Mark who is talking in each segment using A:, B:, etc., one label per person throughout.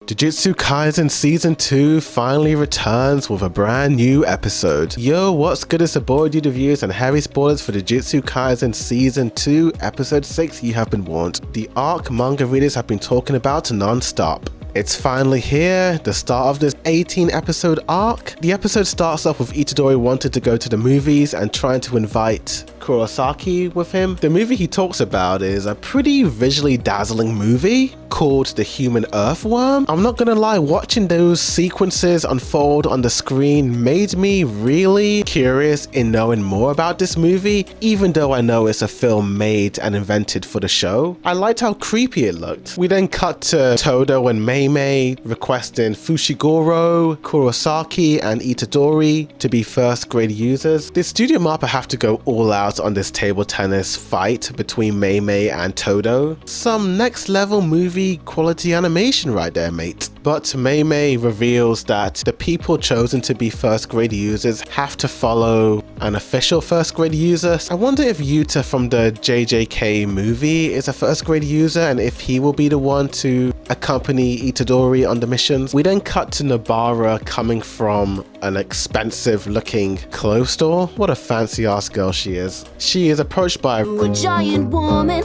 A: Jujutsu Kaisen Season 2 finally returns with a brand new episode. Yo, what's good? It's the boy Dude Reviews and heavy spoilers for Jujutsu Kaisen Season 2 Episode 6. You have been warned. The arc manga readers have been talking about non-stop. It's finally here, the start of this 18 episode arc. The episode starts off with Itadori wanting to go to the movies and trying to invite Kurosaki with him. The movie he talks about is a pretty visually dazzling movie called The Human Earthworm. I'm not gonna lie, watching those sequences unfold on the screen made me really curious in knowing more about this movie, even though I know it's a film made and invented for the show. I liked how creepy it looked. We then cut to Todo and Mei requesting Fushiguro, Kurosaki, and Itadori to be first grade users. Did Studio Mappa have to go all out on this table tennis fight between Mei and Todo? Some next level movie quality animation right there, mate. But Mei reveals that the people chosen to be first grade users have to follow an official first grade user. I wonder if Yuta from the JJK movie is a first grade user and if he will be the one to accompany Itadori on the missions. We then cut to Nobara coming from an expensive looking clothes store. What a fancy ass girl she is. She is approached by a giant woman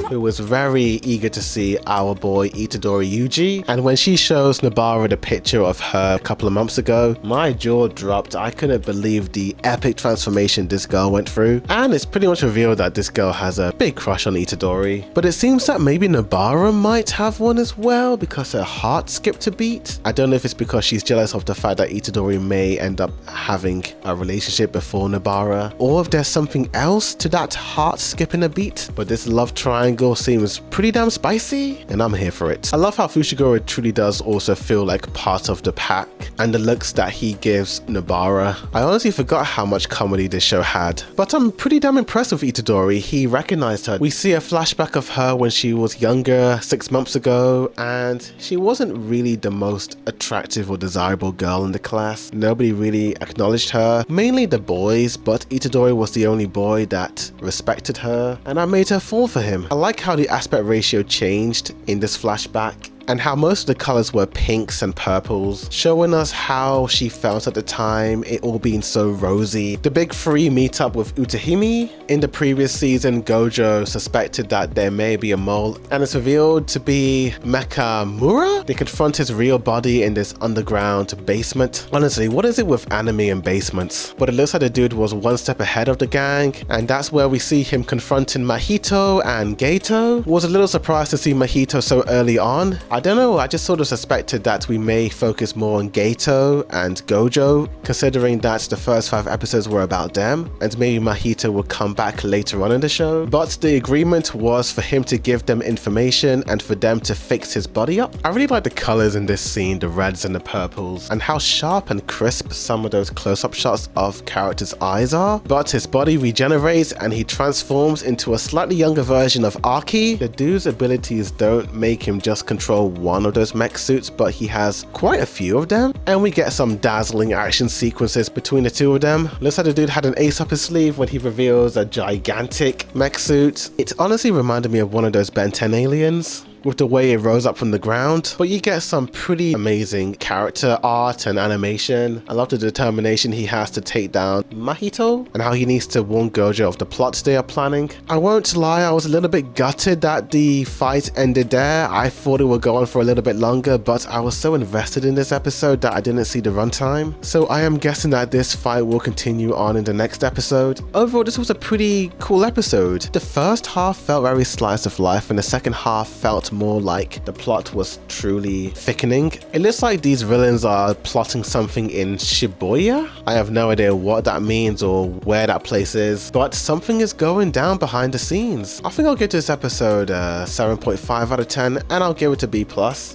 A: who was very eager to see our boy Itadori Yuji, and when she shows Nobara the picture of her a couple of months ago, my jaw dropped. I couldn't believe the epic transformation this girl went through, and it's pretty much revealed that this girl has a big crush on Itadori. But it seems that maybe Nobara might have one as well because her heart skipped a beat. I don't know if it's because she's jealous of the fact that Itadori may end up having a relationship before Nobara, or if there's something else to that heart skipping a beat, but this love triangle seems pretty damn spicy and I'm here for it. I love how Fushiguro truly does also feel like part of the pack, and the looks that he gives Nobara. I honestly forgot how much comedy this show had, but I'm pretty damn impressed with Itadori. He recognized her. We see a flashback of her when she was younger 6 months ago, and she wasn't really the most attractive or desirable girl in the class. Nobody really acknowledged her, mainly the boys, but Itadori was the only boy that respected her, and I made her fall for him. I like how the aspect ratio changed in this flashback, and how most of the colors were pinks and purples, showing us how she felt at the time, it all being so rosy. The big three meet up with Utahimi. In the previous season, Gojo suspected that there may be a mole, and it's revealed to be Mekamura. They confront his real body in this underground basement. Honestly, what is it with anime and basements? But it looks like the dude was one step ahead of the gang, and that's where we see him confronting Mahito and Geto. Was a little surprised to see Mahito so early on. I don't know, I just sort of suspected that we may focus more on Geto and Gojo, considering that the first 5 episodes were about them, and maybe Mahito would come back later on in the show. But the agreement was for him to give them information and for them to fix his body up. I really like the colors in this scene, the reds and the purples, and how sharp and crisp some of those close-up shots of characters' eyes are. But his body regenerates and he transforms into a slightly younger version of Aki. The dude's abilities don't make him just control one of those mech suits, but he has quite a few of them, and we get some dazzling action sequences between the two of them. Looks like the dude had an ace up his sleeve when he reveals a gigantic mech suit. It honestly reminded me of one of those Ben 10 aliens, with the way it rose up from the ground, but you get some pretty amazing character art and animation. I love the determination he has to take down Mahito and how he needs to warn Gojo of the plots they are planning. I won't lie, I was a little bit gutted that the fight ended there. I thought it would go on for a little bit longer, but I was so invested in this episode that I didn't see the runtime. So I am guessing that this fight will continue on in the next episode. Overall, this was a pretty cool episode. The first half felt very slice of life and the second half felt more like the plot was truly thickening. It looks like these villains are plotting something in Shibuya. I have no idea what that means or where that place is, but something is going down behind the scenes. I think I'll give this episode a 7.5 out of 10, and I'll give it a B+.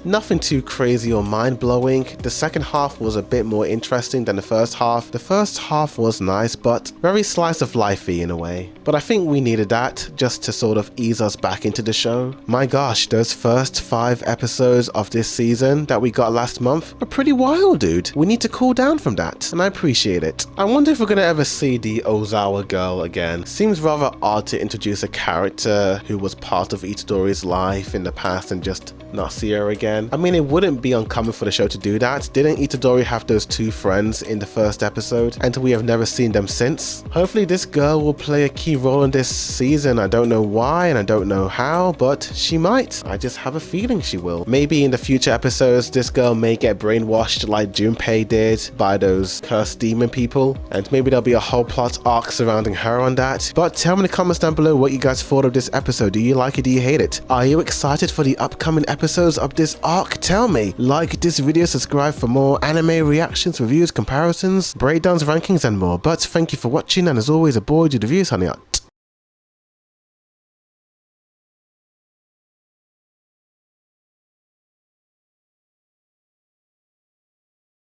A: Nothing too crazy or mind-blowing. The second half was a bit more interesting than the first half. The first half was nice, but very slice of lifey in a way. But I think we needed that just to sort of ease us back into the show. My gosh, those those first 5 episodes of this season that we got last month are pretty wild, dude. We need to cool down from that, and I appreciate it. I wonder if we're gonna ever see the Ozawa girl again. Seems rather odd to introduce a character who was part of Itadori's life in the past and just not see her again. I mean, it wouldn't be uncommon for the show to do that. Didn't Itadori have those 2 friends in the first episode, and we have never seen them since? Hopefully this girl will play a key role in this season. I don't know why and I don't know how, but she might. I just have a feeling she will. Maybe in the future episodes this girl may get brainwashed like Junpei did by those cursed demon people, and maybe there'll be a whole plot arc surrounding her on that. But tell me in the comments down below what you guys thought of this episode. Do you like it? Do you hate it? Are you excited for the upcoming episodes of this arc? Tell me. Like this video, subscribe for more anime reactions, reviews, comparisons, breakdowns, rankings and more. But thank you for watching, and as always, a boy, do the views, honey out.